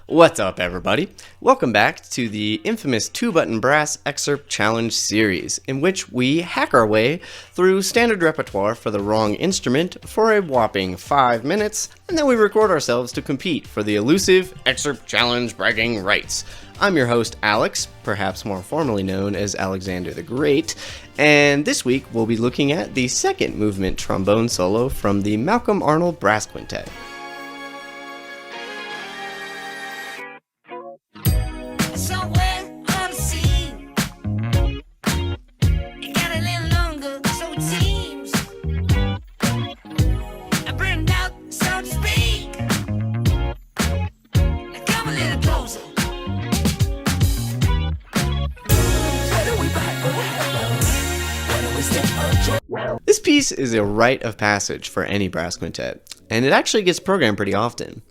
What's up, everybody? Welcome back to the infamous 2-button brass Excerpt Challenge series, in which we hack our way through standard repertoire for the wrong instrument for a whopping 5 minutes, and then we record ourselves to compete for the elusive Excerpt Challenge bragging rights. I'm your host, Alex, perhaps more formally known as Alexander the Great, and this week we'll be looking at the second movement trombone solo from the Malcolm Arnold Brass Quintet. This piece is a rite of passage for any brass quintet, and it actually gets programmed pretty often.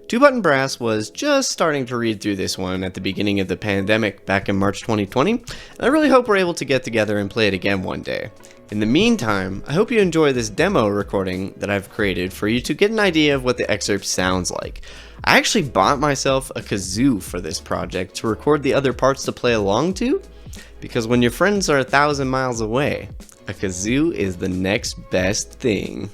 2-button brass was just starting to read through this one at the beginning of the pandemic back in March 2020, and I really hope we're able to get together and play it again one day. In the meantime, I hope you enjoy this demo recording that I've created for you to get an idea of what the excerpt sounds like. I actually bought myself a kazoo for this project to record the other parts to play along to, because when your friends are 1,000 miles away, a kazoo is the next best thing.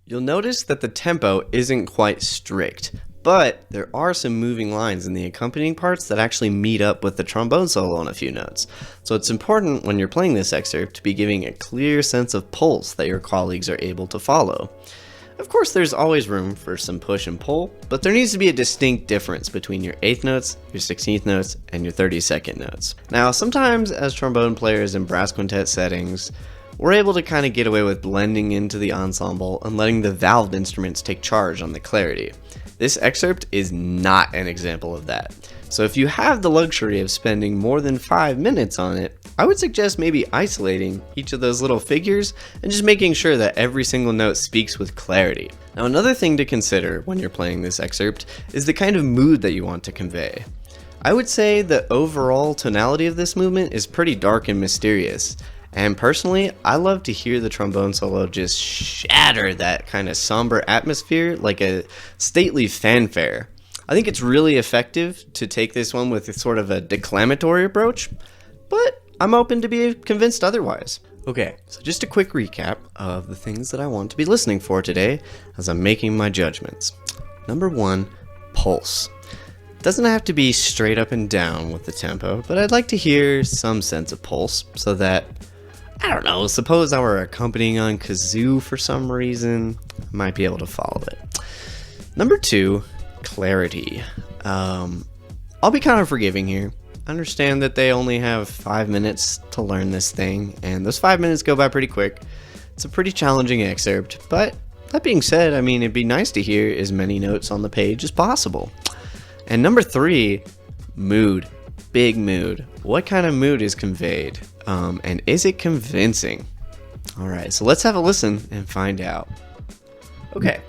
You'll notice that the tempo isn't quite strict, but there are some moving lines in the accompanying parts that actually meet up with the trombone solo on a few notes. So it's important when you're playing this excerpt to be giving a clear sense of pulse that your colleagues are able to follow. Of course, there's always room for some push and pull, but there needs to be a distinct difference between your 8th notes, your 16th notes, and your 32nd notes. Now, sometimes as trombone players in brass quintet settings, we're able to kind of get away with blending into the ensemble and letting the valved instruments take charge on the clarity. This excerpt is not an example of that. So if you have the luxury of spending more than 5 minutes on it, I would suggest maybe isolating each of those little figures and just making sure that every single note speaks with clarity. Now, another thing to consider when you're playing this excerpt is the kind of mood that you want to convey. I would say the overall tonality of this movement is pretty dark and mysterious. And personally, I love to hear the trombone solo just shatter that kind of somber atmosphere like a stately fanfare. I think it's really effective to take this one with sort of a declamatory approach, but I'm open to be convinced otherwise. Okay, so just a quick recap of the things that I want to be listening for today as I'm making my judgments. Number 1, pulse. It doesn't have to be straight up and down with the tempo, but I'd like to hear some sense of pulse so that, I don't know, suppose I were accompanying on kazoo for some reason, I might be able to follow it. Number 2, clarity. I'll be kind of forgiving here. I understand that they only have 5 minutes to learn this thing, and those 5 minutes go by pretty quick. It's a pretty challenging excerpt, but that being said, I mean, it'd be nice to hear as many notes on the page as possible. And number 3, mood. Big mood. What kind of mood is conveyed? And is it convincing? Alright, so let's have a listen and find out. Okay,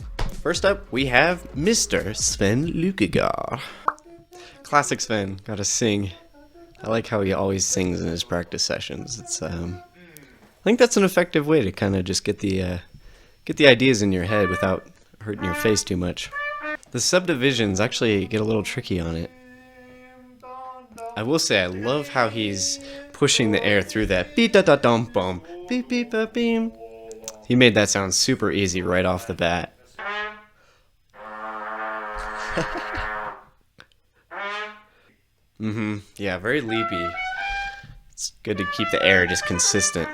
first up we have Mr. Svend Lykkegaard. Classic Svend, gotta sing. I like how he always sings in his practice sessions. I think that's an effective way to kind of just get the ideas in your head without hurting your face too much. The subdivisions actually get a little tricky on it. I will say I love how he's pushing the air through that beep da da dum bum beep beep ba beam. He made that sound super easy right off the bat. Yeah, very leapy. It's good to keep the air just consistent.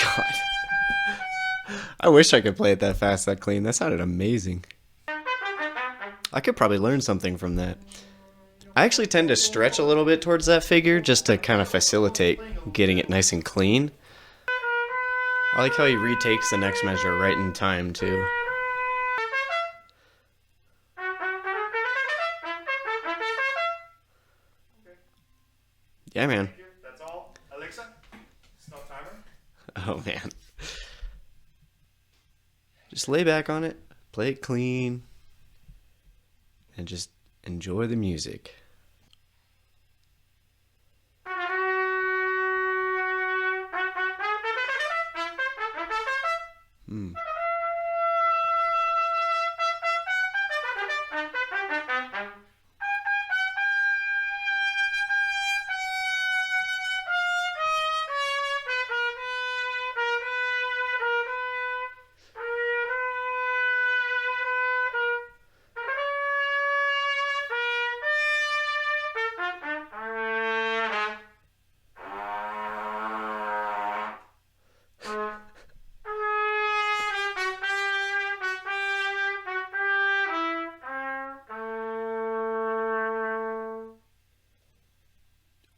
God. I I wish I could play it that fast, that clean. That sounded amazing. I could probably learn something from that. I actually tend to stretch a little bit towards that figure just to kind of facilitate getting it nice and clean. I like how he retakes the next measure right in time, too. Yeah, man. That's all. Alexa, stop timer. Oh, man. Just lay back on it, play it clean, and just enjoy the music.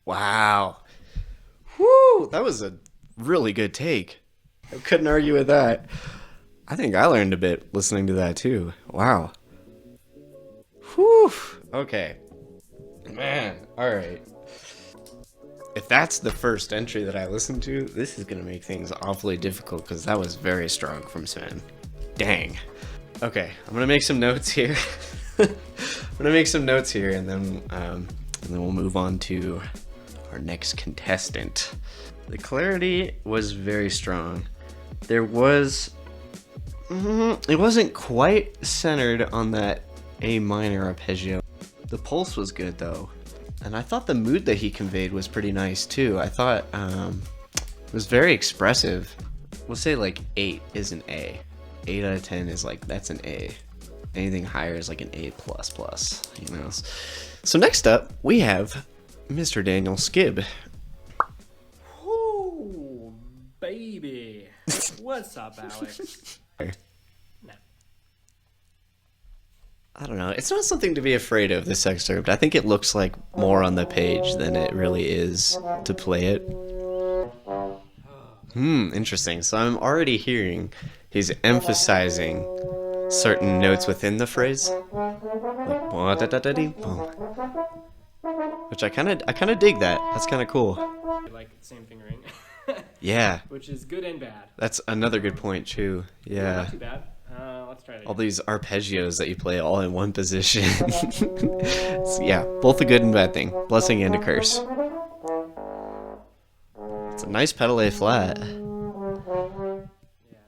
Wow. Whoo! That was a really good take. I couldn't argue with that. I think I learned a bit listening to that too. Wow. Whew. Okay. Man, alright. If that's the first entry that I listened to, this is going to make things awfully difficult because that was very strong from Svend. Dang. Okay, I'm going to make some notes here. and then we'll move on to our next contestant. The clarity was very strong. There was... it wasn't quite centered on that A minor arpeggio. The pulse was good though. And I thought the mood that he conveyed was pretty nice too. I thought it was very expressive. We'll say like 8 is an A. 8 out of 10 is like, that's an A. Anything higher is like an A++, you know? So next up, we have Mr. Daniel Skib. Oh, baby. What's up, Alex? No. I don't know. It's not something to be afraid of, this excerpt. I think it looks like more on the page than it really is to play it. Interesting. So I'm already hearing he's emphasizing certain notes within the phrase. Like, which I kind of dig that. That's kind of cool. Like same fingering. Yeah. Which is good and bad. That's another good point too. Yeah. Not too bad. Let's try that. All these arpeggios that you play all in one position. So, yeah, both a good and bad thing. Blessing and a curse. It's a nice pedal A flat. Yeah, and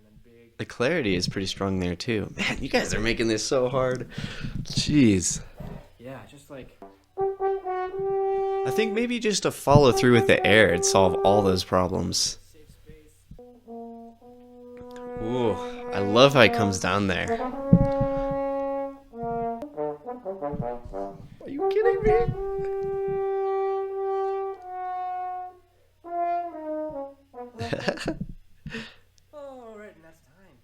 then big. The clarity is pretty strong there too. Man, you guys are making this so hard. Jeez. Yeah, just like. I think maybe just to follow through with the air it'd solve all those problems. Safe space. Ooh, I love how he comes down there. Are you kidding me? Oh, right, and that's time.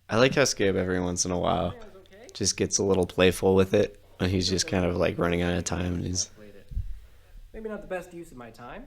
I like how Skib every once in a while That was okay. just gets a little playful with it when he's just kind of like running out of time and he's... Played it. Maybe not the best use of my time.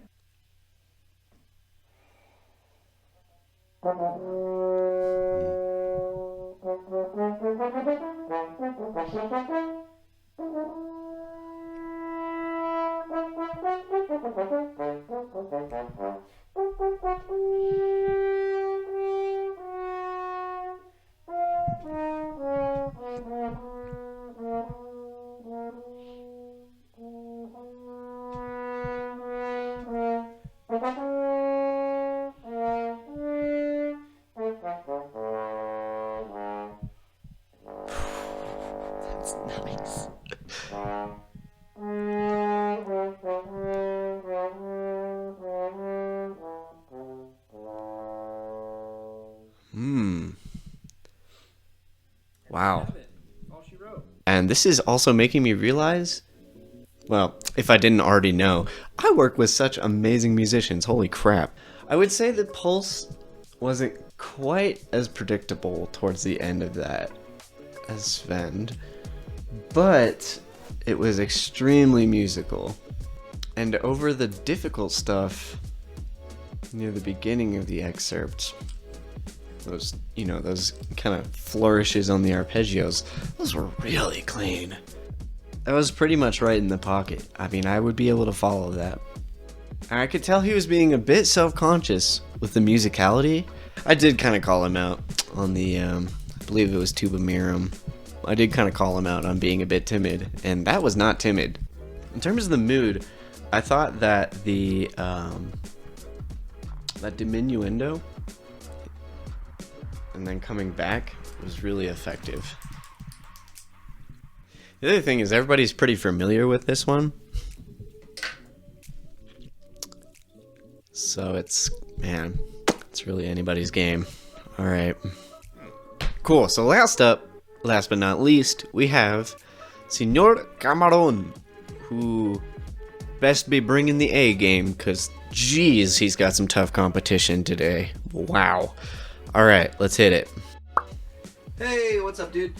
That's nice. Wow. Have it. All she wrote. And this is also making me realize, well, if I didn't already know, I work with such amazing musicians. Holy crap. I would say the pulse wasn't quite as predictable towards the end of that as Svend, but it was extremely musical. And over the difficult stuff near the beginning of the excerpt, those kind of flourishes on the arpeggios, those were really clean. That was pretty much right in the pocket. I mean, I would be able to follow that. And I could tell he was being a bit self-conscious with the musicality. I did kind of call him out on the, I believe it was Tuba Mirum. I did kind of call him out on being a bit timid, and that was not timid. In terms of the mood, I thought that the, that diminuendo and then coming back was really effective. The other thing is everybody's pretty familiar with this one. So it's really anybody's game. Alright. Cool, so last but not least, we have Senor Camarón, who best be bringing the A game, because geez, he's got some tough competition today. Wow. Alright, let's hit it. Hey, what's up, dude?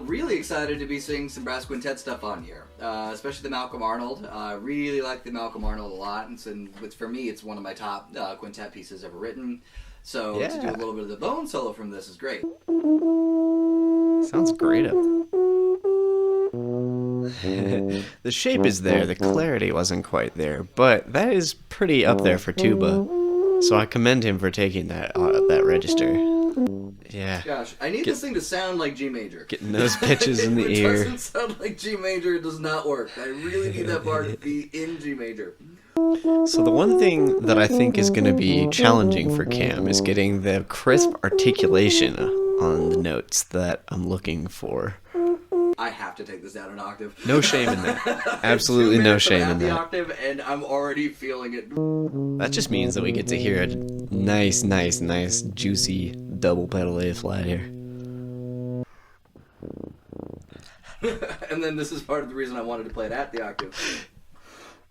Really excited to be seeing some brass quintet stuff on here, especially the Malcolm Arnold. Really like the Malcolm Arnold a lot, and for me, it's one of my top quintet pieces ever written. So to do a little bit of the bone solo from this is great. Sounds great up. The shape is there, the clarity wasn't quite there, but that is pretty up there for tuba. So I commend him for taking that register. Yeah. Gosh, I need this thing to sound like G major. Getting those pitches in the ear. If it doesn't sound like G major, it does not work. I really need that bar to be in G major. So the one thing that I think is going to be challenging for Cam is getting the crisp articulation on the notes that I'm looking for. I have to take this down an octave. No shame in that. Absolutely no shame in the that. octave, and I'm already feeling it. That just means that we get to hear a nice, juicy double pedal A flat here. And then this is part of the reason I wanted to play it at the octave.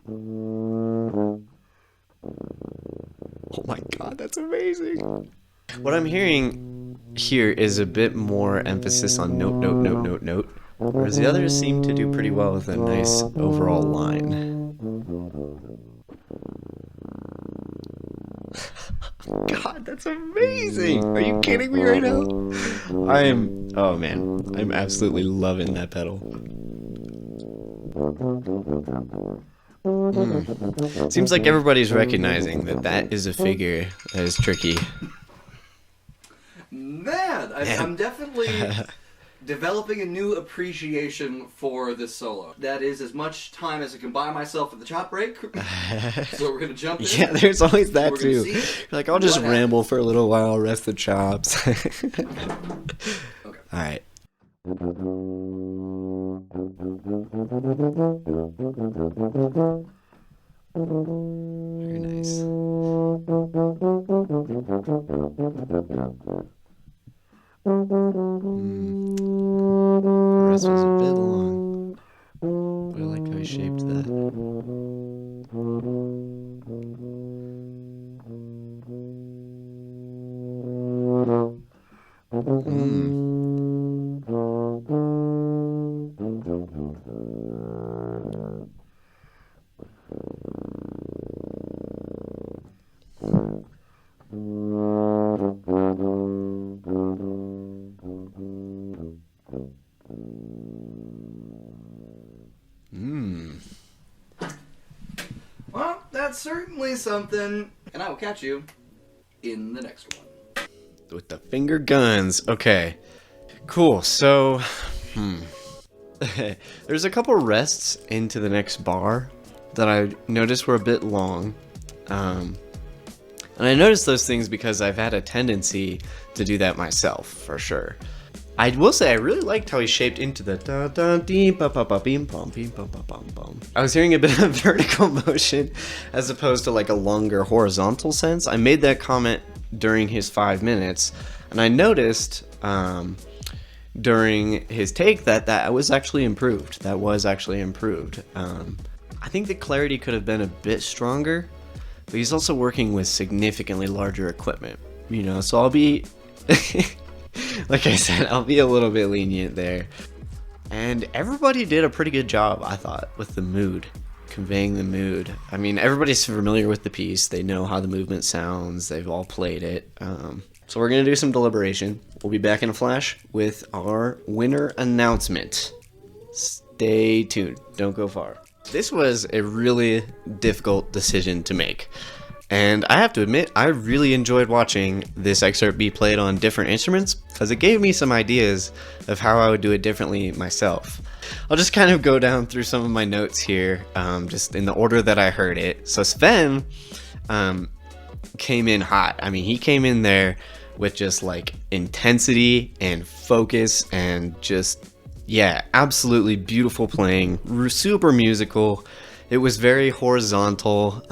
Oh my god, that's amazing. What I'm hearing here is a bit more emphasis on note, whereas the others seem to do pretty well with a nice overall line. God, that's amazing! Are you kidding me right now? Oh man, I'm absolutely loving that pedal. Seems like everybody's recognizing that is a figure that is tricky. Man, I'm definitely developing a new appreciation for this solo. That is as much time as I can buy myself at the chop break. So we're gonna jump in. Yeah, there's always that We're too. You're like, I'll just ramble for a little while, rest the chops. Okay. Alright. Very nice. The rest was a bit long, but I like how he shaped that. Well, that's certainly something, and I will catch you in the next one. With the finger guns. Okay. Cool. So, there's a couple rests into the next bar that I noticed were a bit long. And I noticed those things because I've had a tendency to do that myself, for sure. I will say I really liked how he shaped into the da da dee ba ba ba beam bum beam bum bum bum bum. I was hearing a bit of vertical motion as opposed to like a longer horizontal sense. I made that comment during his 5 minutes, and I noticed during his take that was actually improved. I think the clarity could have been a bit stronger, but he's also working with significantly larger equipment. you know, so I'll be, like I said, I'll be a little bit lenient there. And everybody did a pretty good job, I thought, with the mood, conveying the mood. I mean, everybody's familiar with the piece. They know how the movement sounds. They've all played it. So we're going to do some deliberation. We'll be back in a flash with our winner announcement. Stay tuned. Don't go far. This was a really difficult decision to make. And I have to admit, I really enjoyed watching this excerpt be played on different instruments because it gave me some ideas of how I would do it differently myself. I'll just kind of go down through some of my notes here, just in the order that I heard it. So Svend came in hot. I mean, he came in there with just like intensity and focus and just, yeah, absolutely beautiful playing, super musical. It was very horizontal.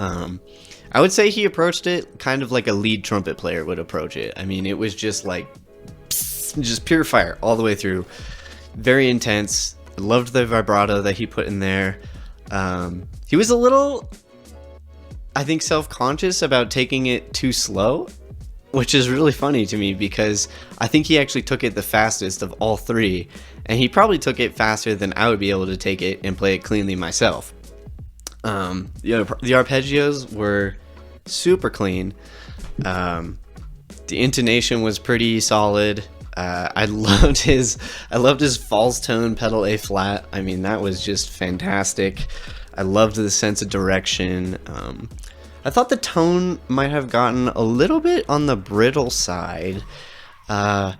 I would say he approached it kind of like a lead trumpet player would approach it. I mean, it was just like, just pure fire all the way through. Very intense. I loved the vibrato that he put in there. He was a little, I think, self-conscious about taking it too slow, which is really funny to me because I think he actually took it the fastest of all three, and he probably took it faster than I would be able to take it and play it cleanly myself. The arpeggios were super clean. The intonation was pretty solid. I loved his false tone pedal A flat. I mean, that was just fantastic. I loved the sense of direction. I thought the tone might have gotten a little bit on the brittle side, but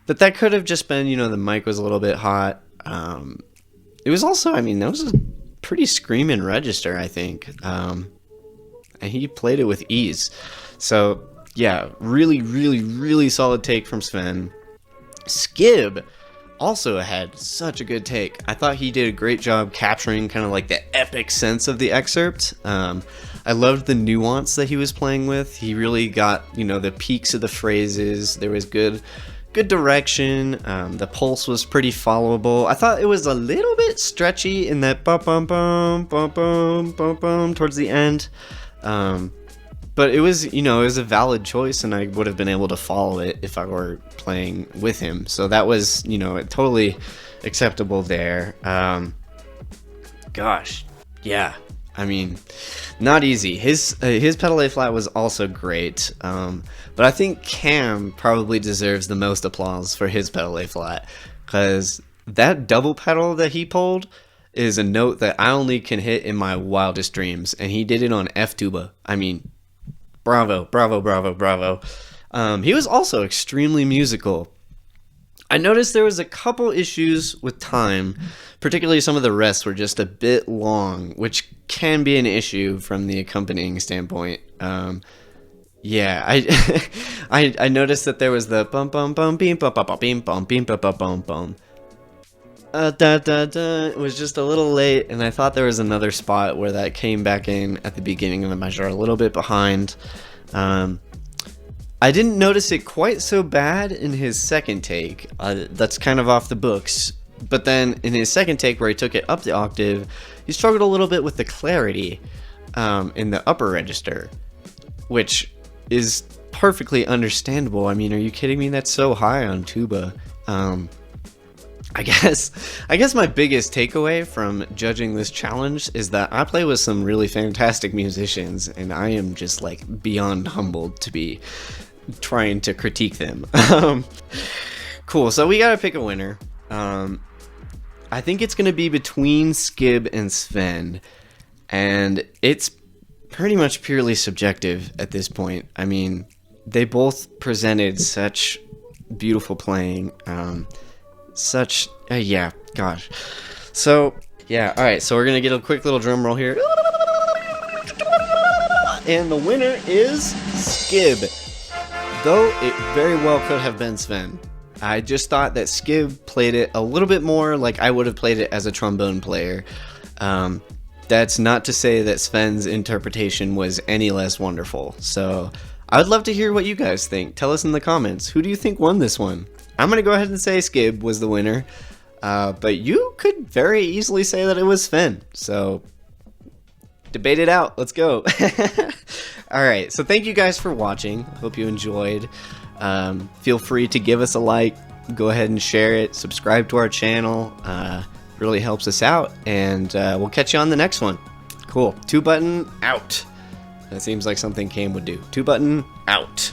that could have just been, you know, the mic was a little bit hot. It was also, I mean, that was a pretty screaming register, I think, and he played it with ease. So yeah, really solid take from Svend. Skib also had such a good take. I thought he did a great job capturing kind of like the epic sense of the excerpt. I loved the nuance that he was playing with. He really got, you know, the peaks of the phrases. There was good direction. The pulse was pretty followable. I thought it was a little bit stretchy in that bum bum bum bum bum bum bum towards the end. But it was, you know, it was a valid choice, and I would have been able to follow it if I were playing with him. So that was, you know, totally acceptable there. Gosh, yeah. I mean, not easy. His pedal A flat was also great, but I think Cam probably deserves the most applause for his pedal A flat, because that double pedal that he pulled is a note that I only can hit in my wildest dreams, and he did it on F tuba. I mean, bravo. He was also extremely musical. I noticed there was a couple issues with time, particularly some of the rests were just a bit long, which can be an issue from the accompanying standpoint. Yeah, I noticed that there was the bum bum bum beam bum bum beam bum beam bum bum bum. It was just a little late, and I thought there was another spot where that came back in at the beginning of the measure, a little bit behind. I didn't notice it quite so bad in his second take. That's kind of off the books. But then in his second take, where he took it up the octave, he struggled a little bit with the clarity in the upper register, which is perfectly understandable. I mean, are you kidding me? That's so high on tuba. I guess my biggest takeaway from judging this challenge is that I play with some really fantastic musicians, and I am just like beyond humbled to be trying to critique them. Cool, so we gotta pick a winner. I think it's gonna be between Skib and Svend, and it's pretty much purely subjective at this point. I mean, they both presented such beautiful playing. Yeah, gosh. So, yeah, alright, so we're gonna get a quick little drum roll here. And the winner is Skib. Though it very well could have been Svend. I just thought that Skib played it a little bit more like I would have played it as a trombone player. That's not to say that Svend's interpretation was any less wonderful. So, I would love to hear what you guys think. Tell us in the comments. Who do you think won this one? I'm going to go ahead and say Skib was the winner, but you could very easily say that it was Svend. So, Debate it out. Let's go. All right. So thank you guys for watching. Hope you enjoyed. Feel free to give us a like. Go ahead and share it. Subscribe to our channel. Really helps us out. And we'll catch you on the next one. Cool. 2-button out. That seems like something Cam would do. 2-button out.